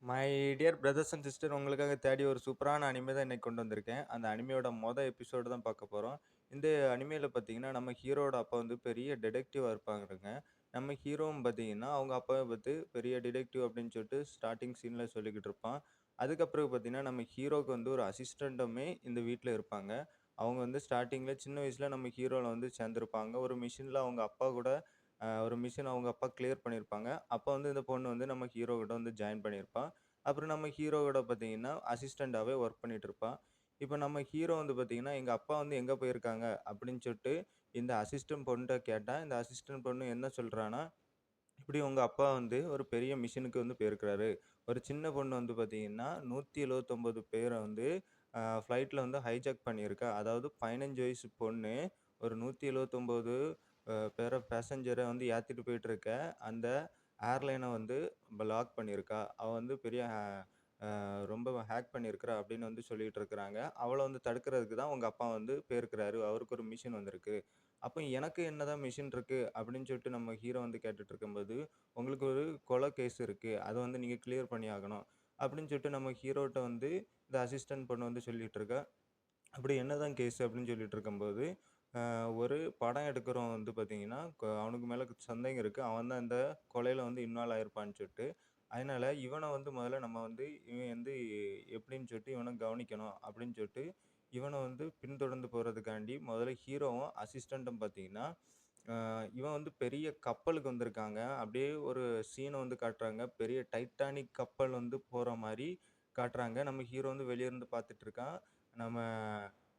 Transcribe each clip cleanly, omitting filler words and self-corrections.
My dear brothers and sister உங்களுக்காக தேடி ஒரு சூப்பரான அனிமே தான் இன்னைக்கு கொண்டு வந்திருக்கேன். அந்த அனிமையோட எபிசோடு தான் பார்க்க போறோம். இந்த அனிமையில பார்த்தீங்கன்னா, நம்ம ஹீரோவோட அப்பா வந்து பெரிய டிடெக்டிவா இருப்பாங்கங்க. நம்ம ஹீரோவும் பார்த்தீங்கன்னா, அவங்க அப்பாவ பத்தி பெரிய டிடெக்டிவ் அப்படின்னு சொல்லிட்டு ஸ்டார்ட்டிங் சீன்ல சொல்லிக்கிட்டு இருப்பான். அதுக்கப்புறம் பார்த்தீங்கன்னா, நம்ம ஹீரோக்கு வந்து ஒரு அசிஸ்டன்ட்டுமே இந்த வீட்ல இருப்பாங்க. அவங்க வந்து ஸ்டார்ட்டிங்ல சின்ன வயசுல நம்ம ஹீரோல வந்து சேர்ந்திருப்பாங்க. ஒரு மிஷின்ல அவங்க அப்பா கூட ஒரு மிஷின் அவங்க அப்பா கிளியர் பண்ணியிருப்பாங்க. அப்ப வந்து இந்த பொண்ணு வந்து நம்ம ஹீரோ கிட்ட வந்து ஜாயின் பண்ணியிருப்பா. அப்புறம் நம்ம ஹீரோவோட பார்த்தீங்கன்னா, அசிஸ்டன்ட்டாவே ஒர்க் பண்ணிட்டு இருப்பா. இப்ப நம்ம ஹீரோ வந்து பார்த்தீங்கன்னா, "எங்க அப்பா வந்து எங்க போயிருக்காங்க?" அப்படின்னு சொல்லிட்டு இந்த அசிஸ்டன்ட் பொண்ணுட்ட கேட்டா, இந்த அசிஸ்டன்ட் பொண்ணு என்ன சொல்றான்னா, "இப்படி உங்க அப்பா வந்து ஒரு பெரிய மிஷனுக்கு வந்து போயிருக்கிறாரு. ஒரு சின்ன பொண்ணு வந்து பார்த்தீங்கன்னா, 179 பேர வந்து ஃப்ளைட்ல வந்து ஹைஜாக் பண்ணியிருக்கா. அதாவது 15 வயசு பொண்ணு ஒரு 179 பேர பேசஞ்சர வந்து ஏத்திட்டு போயிட்டு இருக்க அந்த ஏர்லைன வந்து லாக் பண்ணியிருக்கா. அவ வந்து பெரிய ரொம்ப ஹேக் பண்ணியிருக்கிறா அப்படின்னு வந்து சொல்லிட்டு இருக்கிறாங்க. அவள வந்து தடுக்கிறதுக்கு தான் உங்க அப்பா வந்து போயிருக்கிறாரு. அவருக்கு ஒரு மிஷன் வந்திருக்கு. அப்ப எனக்கு என்னதான் மிஷன் இருக்கு அப்படின்னு சொல்லிட்டு நம்ம ஹீரோ வந்து கேட்டுட்டு இருக்கும்போது, உங்களுக்கு ஒரு கொலை கேஸ் இருக்கு. அத வந்து நீங்க கிளியர் பண்ணி ஆகணும். அப்படின்னு சொல்லிட்டு நம்ம ஹீரோட்ட வந்து இந்த அசிஸ்டன்ட் பொண்ணு வந்து சொல்லிட்டு இருக்கா. அப்படி என்னதான் கேஸ் அப்படின்னு சொல்லிட்டு இருக்கும்போது, ஒரு படம் எடுக்கிறவன் வந்து பார்த்தீங்கன்னா, அவனுக்கு மேல சந்தேகம் இருக்கு. அவன் தான் இந்த கொலையில வந்து இன்வால்வ் ஆயிருப்பான்னு சொல்லிட்டு. அதனால இவன வந்து முதல்ல நம்ம வந்து இவன் வந்து எப்படின்னு சொல்லிட்டு இவன கவனிக்கணும் அப்படின்னு சொல்லிட்டு, இவன வந்து பின்தொடர்ந்து போறதுக்காண்டி முதல்ல ஹீரோவும், அசிஸ்டன்ட்டும் பார்த்தீங்கன்னா, அ இவன் வந்து பெரிய கப்பலுக்கு வந்திருக்காங்க. அப்படியே ஒரு சீன வந்து காட்டுறாங்க. பெரிய டைட்டானிக் கப்பல் வந்து போற மாரி காட்டுறாங்க. நம்ம ஹீரோ வந்து வெளிய இருந்து பார்த்துட்டு இருக்கான். நம்ம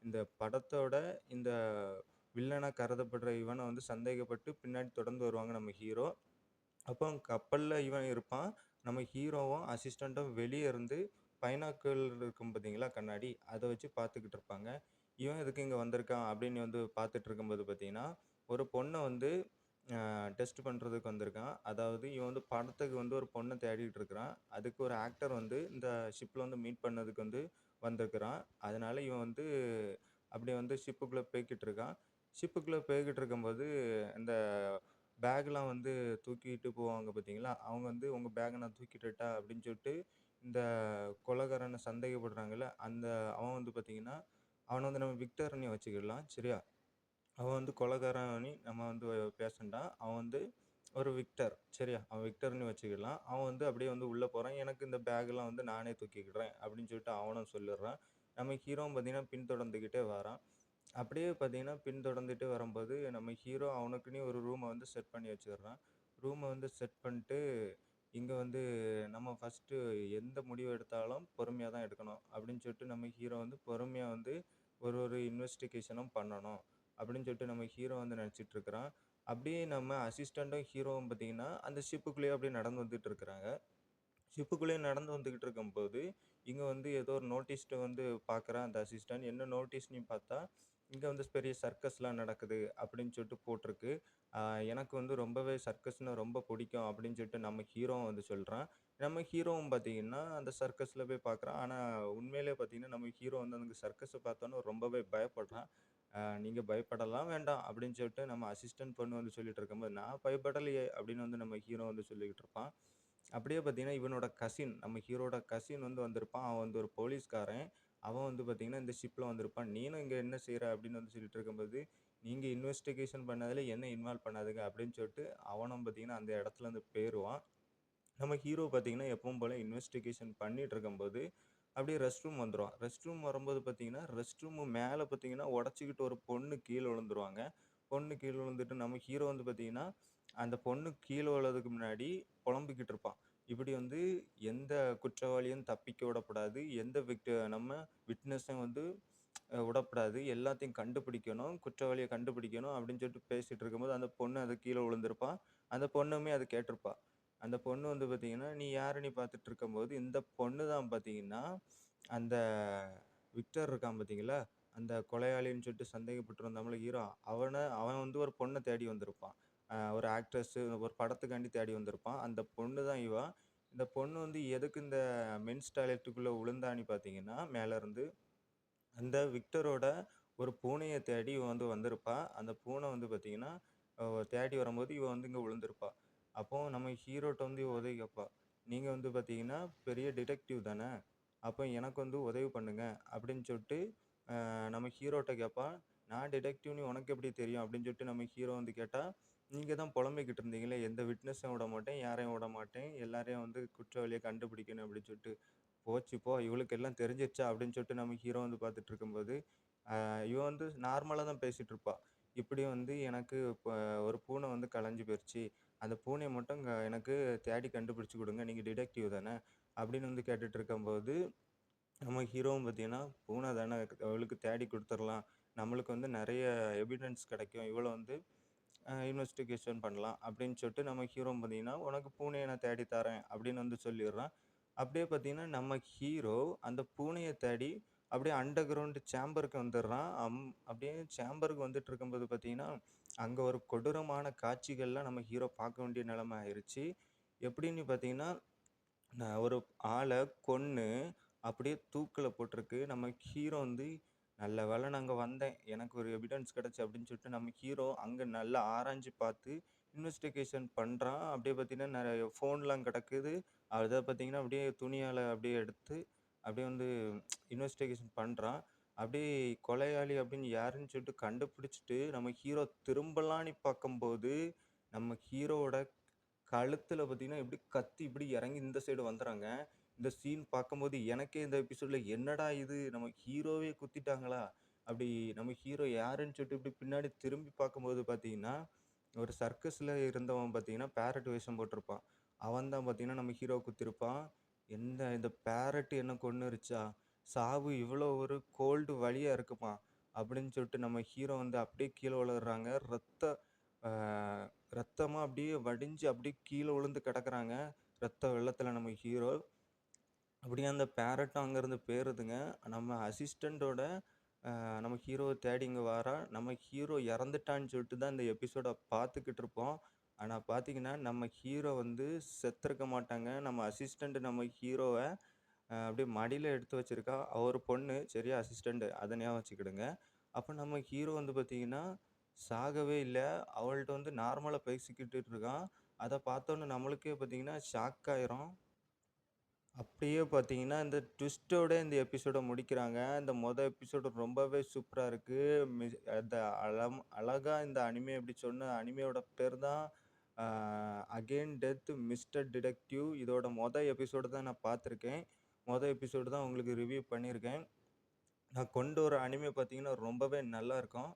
இந்த படத்தோட இந்த வில்லனா கருதப்படுற இவன வந்து சந்தேகப்பட்டு பின்னாடி தொடர்ந்து வருவாங்க நம்ம ஹீரோ. அப்போ கப்பல்ல இவன் இருப்பான். நம்ம ஹீரோவும், அசிஸ்டன்ட்டும் வெளிய இருந்து பைனாக்கிள் இருக்கும் பார்த்தீங்களா கண்ணாடி, அத வச்சு பார்த்துக்கிட்டு இருப்பாங்க. இவன் எதுக்கு இங்க வந்திருக்கான் அப்படின்னு வந்து பார்த்துட்டு இருக்கும்போது பார்த்தீங்கன்னா, ஒரு பொண்ண வந்து டெஸ்ட் பண்றதுக்கு வந்திருக்கான். அதாவது இவன் வந்து படத்துக்கு வந்து ஒரு பொண்ண தேடிட்டு இருக்கிறான். அதுக்கு ஒரு ஆக்டர் வந்து இந்த ஷிப்ல வந்து மீட் பண்ணதுக்கு வந்து வந்திருக்கிறான். அதனால இவன் வந்து அப்படியே வந்து ஷிப்புக்குள்ள போய்க்கிட்டு இருக்கான். ஷிப்புக்குள்ள போய்க்கிட்டு இருக்கும்போது, இந்த பேக்லாம் வந்து தூக்கிட்டு போவாங்க பார்த்தீங்களா, அவங்க வந்து "உங்க பேக்க நான் தூக்கிடட்டா?" அப்படின்னு சொல்லிட்டு இந்த கொலைகாரன சந்தேகப்படுறாங்கல்ல, அவன் வந்து பார்த்தீங்கன்னா, அவன வந்து நம்ம விக்டர்ன்னு வச்சுக்கிடலாம். சரியா? அவன் வந்து கொலைகாரன்னு நம்ம வந்து பேசண்டாம். அவன் வந்து ஒரு விக்டர். சரியா? அவன் விக்டர்ன்னு வச்சுக்கலாம். அவன் வந்து அப்படியே வந்து உள்ள போறான். "எனக்கு இந்த பேக்லாம் வந்து நானே தூக்கிக்கிறேன்" அப்படின்னு சொல்லிட்டு அவனும் சொல்லிடுறான். நம்ம ஹீரோவும் பார்த்தீங்கன்னா, பின்தொடர்ந்துகிட்டே வரான். அப்படியே பார்த்தீங்கன்னா, பின்தொடர்ந்துட்டு வரும்போது, நம்ம ஹீரோ அவனுக்குன்னே ஒரு ரூம வந்து செட் பண்ணி வச்சுர்றான். ரூம வந்து செட் பண்ட்டு, இங்க வந்து நம்ம ஃபர்ஸ்ட்டு எந்த முடிவு எடுத்தாலும் பொறுமையா தான் எடுக்கணும். அப்படின்னு சொல்லிட்டு நம்ம ஹீரோ வந்து பொறுமையா வந்து ஒரு ஒரு இன்வெஸ்டிகேஷனும் பண்ணணும். அப்படின்னு சொல்லிட்டு நம்ம ஹீரோ வந்து நெனச்சிட்டு இருக்கிறான். அப்படியே நம்ம அசிஸ்டன்ட்டும், ஹீரோவும் பார்த்தீங்கன்னா, அந்த ஷிப்புக்குள்ளேயே அப்படியே நடந்து வந்துட்டு இருக்கிறாங்க. ஷிப்புக்குள்ளேயே நடந்து வந்துகிட்டு இருக்கும்போது, இங்க வந்து ஏதோ ஒரு நோட்டீஸ்ட்ட வந்து பார்க்குறான் அந்த அசிஸ்டன்ட். என்ன நோட்டீஸ்ன்னு பார்த்தா, இங்க வந்து பெரிய சர்க்கஸ்லாம் நடக்குது அப்படின்னு சொல்லிட்டு போட்டிருக்கு. அ எனக்கு வந்து ரொம்பவே சர்க்கஸ்னா ரொம்ப பிடிக்கும் அப்படின்னு சொல்லிட்டு நம்ம ஹீரோவும் வந்து சொல்றான். நம்ம ஹீரோவும் பார்த்தீங்கன்னா, அந்த சர்க்கஸ்ல போய் பார்க்குறான். ஆனா உண்மையிலேயே பார்த்தீங்கன்னா, நம்ம ஹீரோ வந்து அந்த சர்க்கஸ பார்த்தோனே ரொம்பவே பயப்படுறான். நீங்க பயப்படலாம் வேண்டாம் அப்படின்னு சொல்லிட்டு நம்ம அசிஸ்டன்ட் பொண்ணு வந்து சொல்லிட்டு இருக்கும்போது, நான் பயப்படலையே அப்படின்னு வந்து நம்ம ஹீரோ வந்து சொல்லிக்கிட்டு இருப்பான். அப்படியே பார்த்தீங்கன்னா, இவனோட கசின் நம்ம ஹீரோவோட கசின் வந்து வந்திருப்பான். அவன் வந்து ஒரு போலீஸ்காரன். அவன் வந்து பார்த்தீங்கன்னா, இந்த ஷிப்ல வந்திருப்பான். "நீனும் இங்க என்ன செய்ற?" அப்படின்னு வந்து சொல்லிட்டு இருக்கும்போது, "நீங்க இன்வெஸ்டிகேஷன் பண்ணதுல என்ன இன்வால்வ் பண்ணாதீங்க" அப்படின்னு சொல்லிட்டு அவனும் பார்த்தீங்கன்னா, அந்த இடத்துலருந்து போயிருவான். நம்ம ஹீரோ பார்த்தீங்கன்னா, எப்பவும் போல இன்வெஸ்டிகேஷன் பண்ணிட்டு இருக்கும்போது, அப்படியே ரெஸ்ட் ரூம் வந்துருவான். ரெஸ்ட் ரூம் வரும்போது பார்த்தீங்கன்னா, ரெஸ்ட் ரூம் மேல பார்த்தீங்கன்னா, உடைச்சுக்கிட்டு ஒரு பொண்ணு கீழ விழுந்துருவாங்க. பொண்ணு கீழ விழுந்துட்டு நம்ம ஹீரோ வந்து பார்த்தீங்கன்னா, அந்த பொண்ணு கீழ விழறதுக்கு முன்னாடி புலம்பிக்கிட்டு இருப்பான். இப்படி வந்து எந்த குற்றவாளியும் தப்பிக்க விடக்கூடாது. எந்த நம்ம விட்னஸும் வந்து விடக்கூடாது. எல்லாத்தையும் கண்டுபிடிக்கணும். குற்றவாளிய கண்டுபிடிக்கணும் அப்படின்னு சொல்லிட்டு பேசிட்டு இருக்கும்போது, அந்த பொண்ணு அது கீழ விழுந்திருப்பா. அந்த பொண்ணுமே அத கேட்டிருப்பா. அந்த பொண்ணு வந்து பார்த்தீங்கன்னா, "நீ யாருன்னு?" பார்த்துட்டு இருக்கும்போது, இந்த பொண்ணு தான் பார்த்தீங்கன்னா, அந்த விக்டர் இருக்கான் பார்த்தீங்களா? அந்த கொலையாளின்னு சொல்லிட்டு சந்தேகப்பட்டிருந்தான்ல ஹீரோ, அவன் வந்து ஒரு பொண்ண தேடி வந்திருப்பான். ஒரு ஆக்ட்ரஸ் ஒரு படத்துக்காண்டி தேடி வந்திருப்பான். அந்த பொண்ணு தான் இவ. இந்த பொண்ணு வந்து எதுக்கு இந்த மென்ஸ் டாய்லெட்டுக்குள்ள விழுந்தான்னு பார்த்தீங்கன்னா, மேலருந்து அந்த விக்டரோட ஒரு பூனைய தேடி இவ வந்து வந்திருப்பா. அந்த பூனை வந்து பார்த்தீங்கன்னா, தேடி வரும்போது இவ வந்து இங்க விழுந்திருப்பா. அப்போ நம்ம ஹீரோட்ட வந்து இவ உதவி கேட்பா. நீங்க வந்து பார்த்தீங்கன்னா, பெரிய டிடெக்டிவ் தானே! அப்ப எனக்கு வந்து உதவி பண்ணுங்க." அப்படின்னு சொல்லிட்டு நம்ம ஹீரோட்ட கேட்பான். "நான் டிடெக்டிவ்ன்னு உனக்கு எப்படி தெரியும்?" அப்படின்னு சொல்லிட்டு நம்ம ஹீரோ வந்து கேட்டா, "நீங்க தான் புலம்பிக்கிட்டு இருந்தீங்களே, எந்த விட்னஸையும் விடமாட்டேன், யாரையும் விடமாட்டேன். எல்லாரையும் வந்து குற்றவாளிய கண்டுபிடிக்கணும்." அப்படின்னு சொல்லிட்டு. "போச்சு போ! இவளுக்கு எல்லாம் தெரிஞ்சிருச்சா?" அப்படின்னு சொல்லிட்டு நம்ம ஹீரோ வந்து பார்த்துட்டு இருக்கும்போது, இவ வந்து நார்மலா தான் பேசிட்டு இருப்பா. இப்படி வந்து எனக்கு ஒரு பூனை வந்து கலைஞ்சு போயிருச்சு. அந்த பூனைய மட்டும் எனக்கு தேடி கண்டுபிடிச்சு குடுங்க. நீங்க டிடெக்டிவ் தானே! அப்படின்னு வந்து கேட்டுட்டு இருக்கும்போது, நம்ம ஹீரோவும் பார்த்தீங்கன்னா, பூனை தானே அவளுக்கு தேடி குடுத்துரலாம். நம்மளுக்கு வந்து நெறைய எவிடன்ஸ் கிடைக்கும். இவள வந்து இன்வெஸ்டிகேஷன் பண்ணலாம் அப்படின்னு சொல்லிட்டு நம்ம ஹீரோவும் பார்த்தீங்கன்னா, "உனக்கு பூனைய நான் தேடி தரேன்" அப்படின்னு வந்து சொல்லிர்றான். அப்படியே பார்த்தீங்கன்னா, நம்ம ஹீரோ அந்த பூனைய தேடி அப்படியே அண்டர் கிரவுண்ட் சேம்பருக்கு வந்துர்றான். அப்படியே சேம்பருக்கு வந்துட்டு இருக்கும்போது பார்த்தீங்கன்னா, அங்க ஒரு கொடூரமான காட்சிகள்லாம் நம்ம ஹீரோ பார்க்க வேண்டிய நிலைமை ஆயிருச்சு. எப்படின்னு பார்த்தீங்கன்னா, நான் ஒரு ஆள கொன்னு அப்படியே தூக்குல போட்டிருக்கு. நம்ம ஹீரோ வந்து, "நல்ல வேளை நான் அங்க வந்தேன். எனக்கு ஒரு எவிடன்ஸ் கிடைச்சு" அப்படின்னு சொல்லிட்டு நம்ம ஹீரோ அங்க நல்லா ஆராய்ஞ்சு பார்த்து இன்வெஸ்டிகேஷன் பண்றான். அப்படியே பார்த்தீங்கன்னா, நெறைய ஃபோன்லாம் கிடக்குது. அத பார்த்தீங்கன்னா, அப்படியே துணியால அப்படியே எடுத்து, அப்படியே வந்து இன்வெஸ்டிகேஷன் பண்றான். அப்படியே கொலையாளி அப்படின்னு யாருன்னு சொல்லிட்டு கண்டுபிடிச்சுட்டு, நம்ம ஹீரோ திரும்பலான்னு பார்க்கும்போது, நம்ம ஹீரோவோட கழுத்துல பார்த்தீங்கன்னா, இப்படி கத்தி இப்படி இறங்கி இந்த சைடு வந்துர்றாங்க. இந்த சீன் பார்க்கும்போது எனக்கே இந்த எபிசோட்ல என்னடா இது! நம்ம ஹீரோவே குத்திட்டாங்களா? அப்படி நம்ம ஹீரோ யாருன்னு சொல்லிட்டு இப்படி பின்னாடி திரும்பி பார்க்கும்போது பார்த்தீங்கன்னா, ஒரு சர்க்கஸ்ல இருந்தவன் பார்த்தீங்கன்னா, பேரட் வேஷம் போட்டிருப்பான். அவன் தான் பார்த்தீங்கன்னா, நம்ம ஹீரோவ குத்திருப்பான். இந்த பேரட் என்ன கொன்னுருச்சா? சாவு இவ்வளோ ஒரு கோல்டு வலியா இருக்குமா? அப்படின்னு சொல்லிட்டு நம்ம ஹீரோ வந்து அப்படியே கீழ விழுகுறாங்க. ஆ ரத்தமா அப்படியே வடிஞ்சு அப்படியே கீழ விழுந்து கிடக்குறாங்க. ரத்த வெள்ளத்துல நம்ம ஹீரோ. அப்படியே அந்த பேரட்டும் அங்கேருந்து போயிருதுங்க. நம்ம அசிஸ்டன்ட்டோட நம்ம ஹீரோவ தேடி இங்க வாரா. நம்ம ஹீரோ இறந்துட்டான்னு சொல்லிட்டு தான் இந்த எபிசோட பார்த்துக்கிட்டு இருப்போம். ஆனா பார்த்தீங்கன்னா, நம்ம ஹீரோ வந்து செத்துருக்க மாட்டாங்க. நம்ம அசிஸ்டன்ட் நம்ம ஹீரோவ அப்படியே மடியில எடுத்து வச்சிருக்கா. அவ ஒரு பொண்ணு. சரியா அசிஸ்டன்ட் அத ஞாபகம் வச்சுக்கிடுங்க. அப்ப நம்ம ஹீரோ வந்து பார்த்தீங்கன்னா, சாகவே இல்ல. அவள்ட்ட வந்து நார்மலா பேசிக்கிட்டு இருக்கான். அத பார்த்தோனே நம்மளுக்கே பார்த்தீங்கன்னா, ஷாக் ஆயிரும். அப்படியே பார்த்தீங்கன்னா, இந்த ட்விஸ்ட்டோட இந்த எபிசோட முடிக்கிறாங்க. இந்த எபிசோடு ரொம்பவே சூப்பரா இருக்கு. அந்த அழகா இந்த அனிமே எப்படி சொன்ன அனிமையோட பேர் தான் அ அகெயின் டெத் மிஸ்டர் டிடெக்டிவ். இதோட எபிசோடு தான் நான் பார்த்துருக்கேன். எபிசோடு தான் உங்களுக்கு ரிவ்யூ பண்ணியிருக்கேன். நான் கொண்டு வர அனிமே பார்த்தீங்கன்னா, ரொம்பவே நல்லாருக்கும்.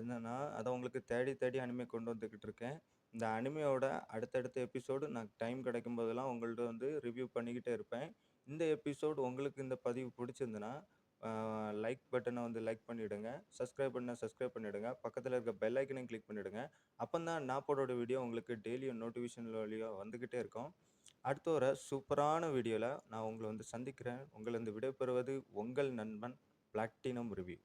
நான் அத உங்களுக்கு தேடி தேடி அனிமே கொண்டு வந்துகிட்டு இருக்கேன். இந்த அனிமையோட அடுத்தடுத்த எபிசோடு நான் டைம் கிடைக்கும் போதெல்லாம் உங்கள்ட்ட வந்து ரிவ்யூ பண்ணிக்கிட்டே இருப்பேன். இந்த எபிசோடு உங்களுக்கு இந்த பதிவு பிடிச்சிருந்துன்னா, ஆ லைக் பட்டன வந்து லைக் பண்ணிடுங்க. சப்ஸ்கிரைப் பண்ணா சப்ஸ்கிரைப் பண்ணிடுங்க. பக்கத்துல இருக்க பெல் ஐக்கனையும் கிளிக் பண்ணிடுங்க. அப்பந்தான் நான் போடுற வீடியோ உங்களுக்கு டெய்லியும் நோட்டிஃபிகேஷன் வழியா வந்துகிட்டே இருக்கும். அடுத்த ஒரு சூப்பரான வீடியோல நான் உங்கள வந்து சந்திக்கிறேன். உங்களிருந்து விடைபெறுவது உங்கள் நண்பன் பிளாட்டினம் ரிவ்யூ.